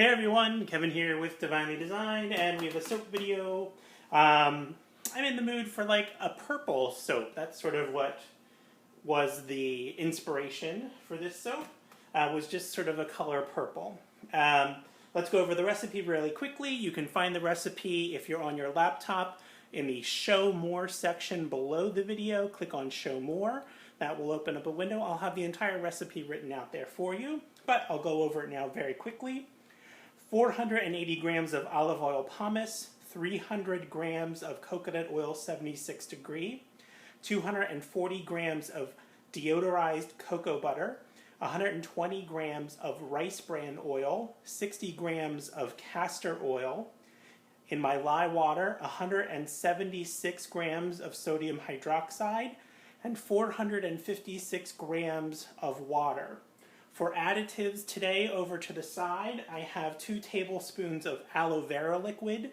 Hey everyone, Kevin here with Divinely Designed, and we have a soap video. I'm in the mood for like a purple soap. That's sort of what was the inspiration for this soap, was just sort of a color purple. Let's go over the recipe really quickly. You can find the recipe if you're on your laptop in the Show More section below the video. Click on Show More. That will open up a window. I'll have the entire recipe written out there for you, but I'll go over it now very quickly. 480 grams of olive oil pomace, 300 grams of coconut oil 76 degree, 240 grams of deodorized cocoa butter, 120 grams of rice bran oil, 60 grams of castor oil. In my lye water, 176 grams of sodium hydroxide, and 456 grams of water. For additives today, over to the side, I have 2 tablespoons of aloe vera liquid,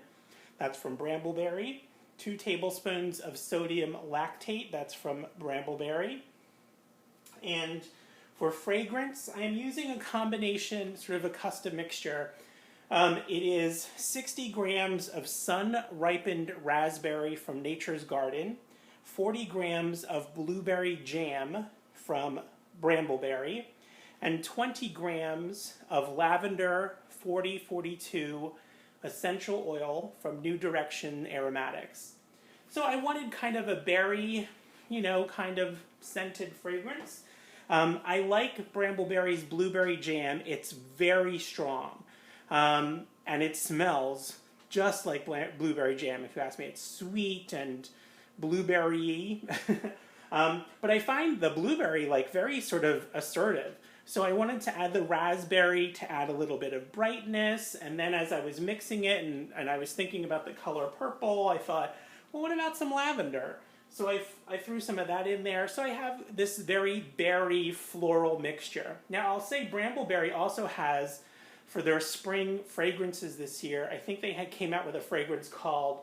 that's from Bramble Berry, 2 tablespoons of sodium lactate, that's from Bramble Berry. And for fragrance, I am using a combination, sort of a custom mixture. It is 60 grams of sun-ripened raspberry from Nature's Garden, 40 grams of blueberry jam from Bramble Berry, and 20 grams of lavender 4042 essential oil from New Direction Aromatics. So I wanted kind of a berry, kind of scented fragrance. I like Bramble Berry's blueberry jam. It's very strong, and it smells just like blueberry jam, if you ask me. It's sweet and blueberry-y. But I find the blueberry very sort of assertive. So I wanted to add the raspberry to add a little bit of brightness, and then as I was mixing it and I was thinking about the color purple, I thought, well, what about some lavender? So I threw some of that in there. So I have this very berry floral mixture. Now I'll say Bramble Berry also has, for their spring fragrances this year, I think they came out with a fragrance called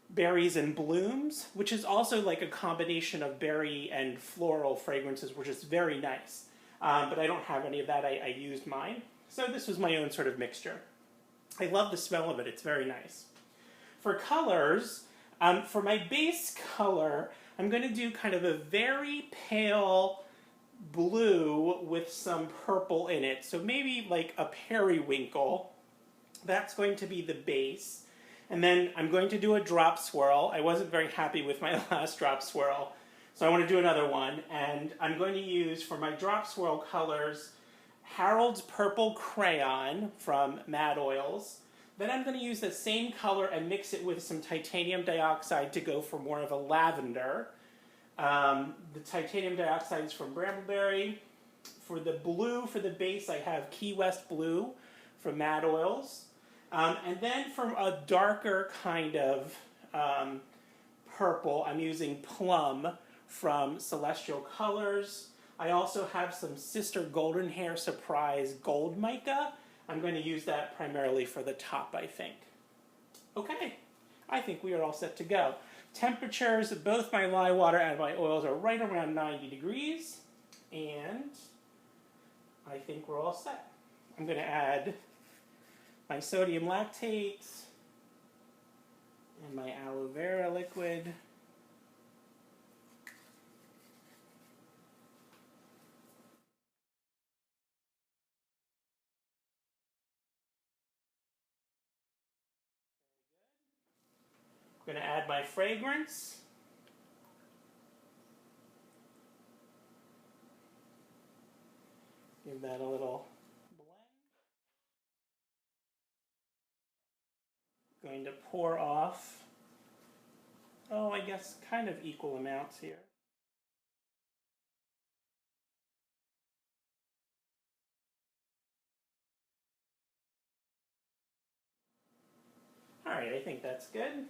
Berries and Blooms, which is also like a combination of berry and floral fragrances, which is very nice. But I don't have any of that. I used mine. So this was my own sort of mixture. I love the smell of it. It's very nice. For colors, for my base color, I'm going to do kind of a very pale blue with some purple in it. So maybe like a periwinkle. That's going to be the base. And then I'm going to do a drop swirl. I wasn't very happy with my last drop swirl, so I want to do another one. And I'm going to use, for my drop swirl colors, Harold's Purple Crayon from Mad Oils. Then I'm going to use the same color and mix it with some titanium dioxide to go for more of a lavender. The titanium dioxide is from Bramble Berry. For the blue, for the base, I have Key West Blue from Mad Oils. And then for a darker kind of purple, I'm using Plum from Celestial Colors. I also have some Sister Golden Hair Surprise Gold Mica. I'm going to use that primarily for the top, I think. Okay, I think we are all set to go. Temperatures, both my lye water and my oils are right around 90 degrees. And I think we're all set. I'm going to add my sodium lactate and my aloe vera liquid. I'm going to add my fragrance. Give that a little blend. Going to pour off, I guess kind of equal amounts here. All right, I think that's good.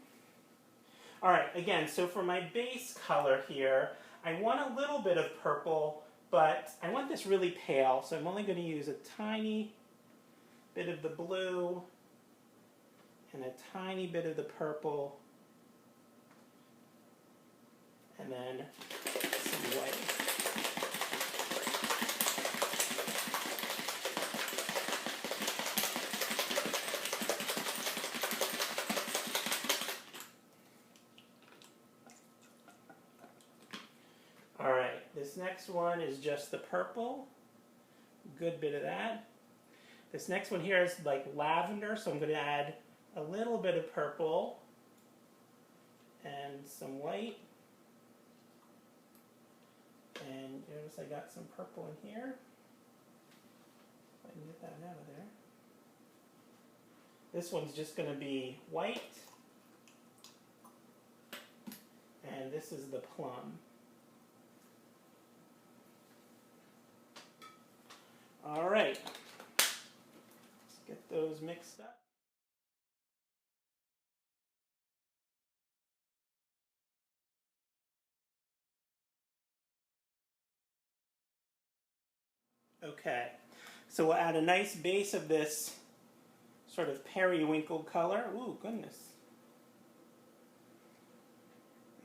All right, again, so for my base color here, I want a little bit of purple, but I want this really pale, so I'm only going to use a tiny bit of the blue and a tiny bit of the purple, and then some white. this next one is just the purple. Good bit of that. This next one here is like lavender, so I'm going to add a little bit of purple and some white. And notice I got some purple in here. If I can get that out of there. This one's just going to be white. And this is the plum. All right. Let's get those mixed up. Okay, so we'll add a nice base of this sort of periwinkle color. Ooh, goodness.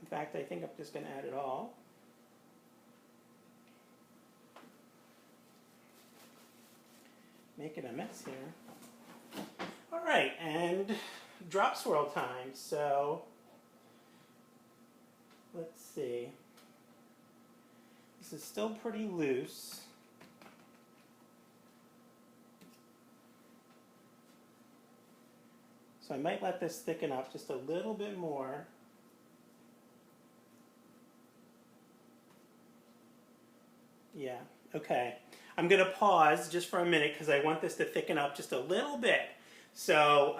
In fact, I think I'm just going to add it all. Making a mess here. All right, and drop swirl time. So, let's see. This is still pretty loose. So I might let this thicken up just a little bit more. Yeah, okay. I'm going to pause just for a minute because I want this to thicken up just a little bit. So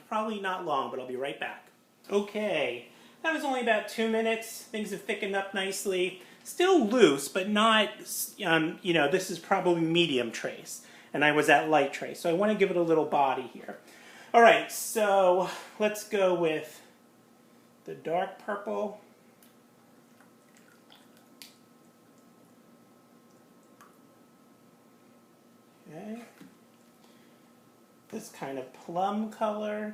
probably not long, but I'll be right back. Okay, that was only about 2 minutes. Things have thickened up nicely. Still loose, but not, you know, this is probably medium trace. And I was at light trace, so I want to give it a little body here. All right, so let's go with the dark purple. Okay. This kind of plum color.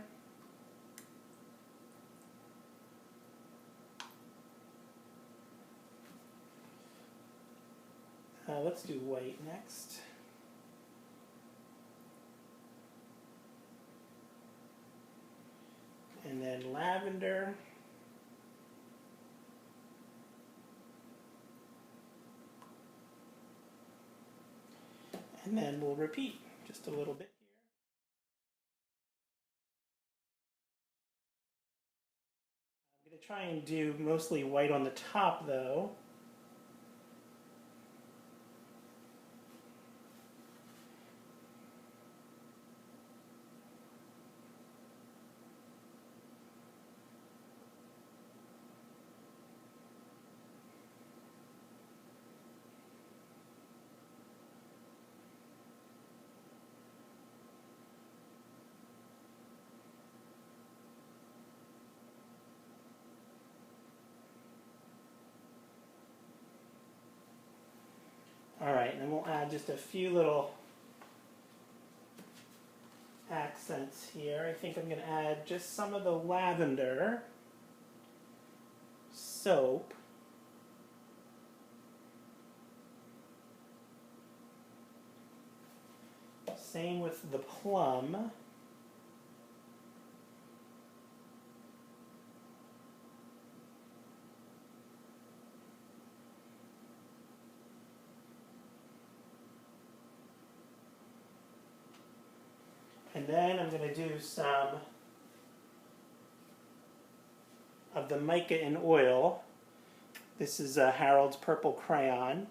Let's do white next. And then lavender. And then we'll repeat just a little bit here. I'm going to try and do mostly white on the top though. All right, and then we'll add just a few little accents here. I think I'm going to add just some of the lavender soap. Same with the plum. And then I'm going to do some of the Mica in oil. This is Harold's Purple Crayon.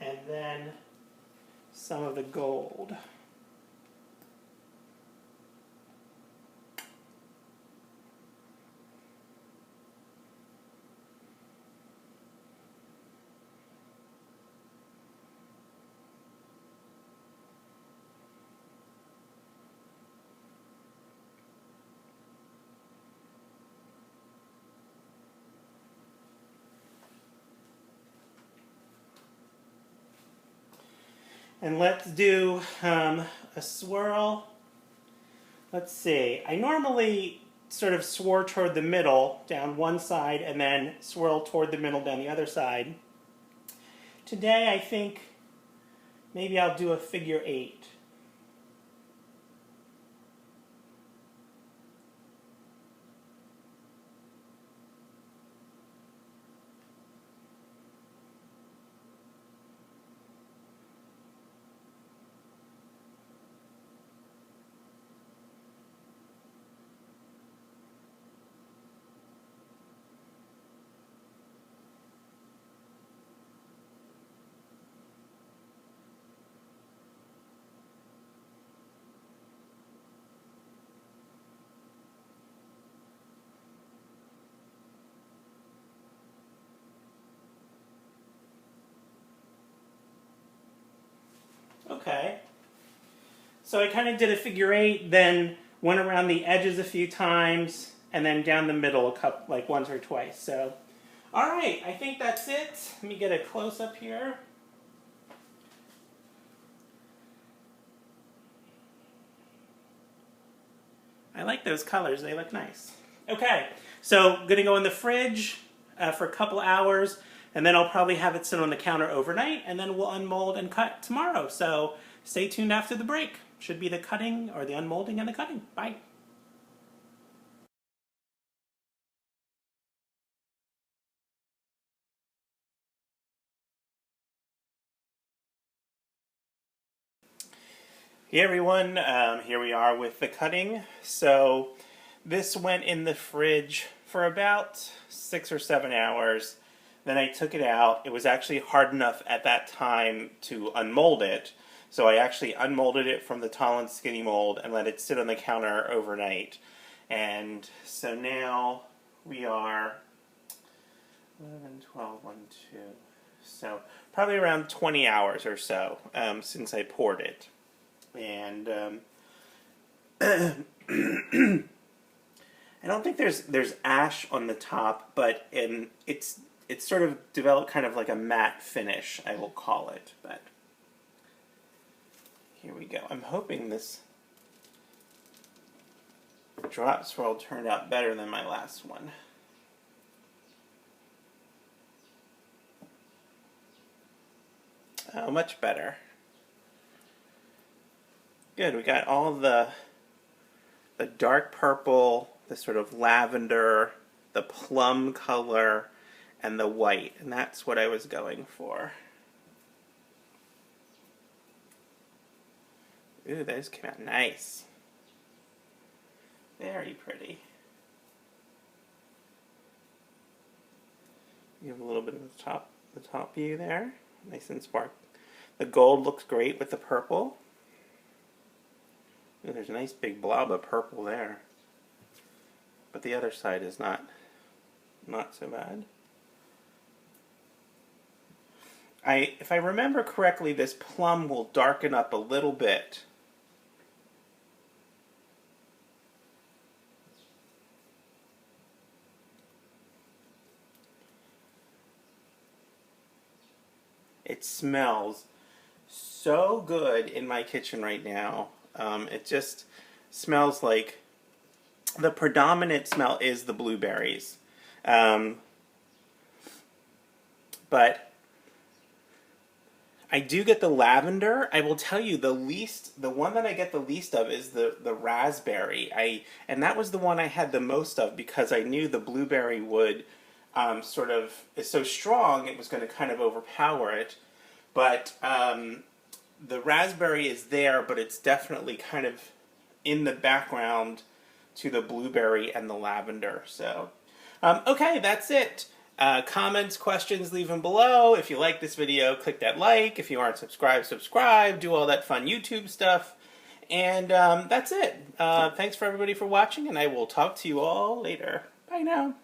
And then some of the gold. And let's do a swirl. Let's see. I normally sort of swirl toward the middle down one side and then swirl toward the middle down the other side. Today I think maybe I'll do a figure 8. Okay, so I kind of did a figure 8, then went around the edges a few times, and then down the middle a couple, like once or twice. So, all right, I think that's it. Let me get a close-up here. I like those colors, they look nice. Okay, so I'm gonna go in the fridge for a couple hours, and then I'll probably have it sit on the counter overnight, and then we'll unmold and cut tomorrow. So stay tuned after the break. Should be the cutting, or the unmolding and the cutting. Bye. Hey everyone, here we are with the cutting. So this went in the fridge for about 6 or 7 hours. Then I took it out. It was actually hard enough at that time to unmold it. So I actually unmolded it from the tall and skinny mold and let it sit on the counter overnight. And so now we are 11, 12, 1, 2. So probably around 20 hours or so since I poured it. And I don't think there's ash on the top, but it's sort of developed kind of like a matte finish, I will call it. But here we go. I'm hoping this drop swirl turned out better than my last one. Oh, much better. Good, we got all the dark purple, the sort of lavender, the plum color, and the white, and that's what I was going for. Ooh, those came out nice. Very pretty. You have a little bit of the top view there, nice and spark. The gold looks great with the purple. Ooh, there's a nice big blob of purple there. But the other side is not so bad. If I remember correctly, this plum will darken up a little bit. It smells so good in my kitchen right now. It just smells like, the predominant smell is the blueberries. But I do get the lavender. I will tell you, the one that I get the least of is the raspberry. And that was the one I had the most of because I knew the blueberry would is so strong it was going to kind of overpower it. But the raspberry is there, but it's definitely kind of in the background to the blueberry and the lavender. So, okay, that's it. Comments, questions, leave them below. If you like this video, click that like. If you aren't subscribed, subscribe. Do all that fun YouTube stuff. And that's it. Thanks for everybody for watching, and I will talk to you all later. Bye now.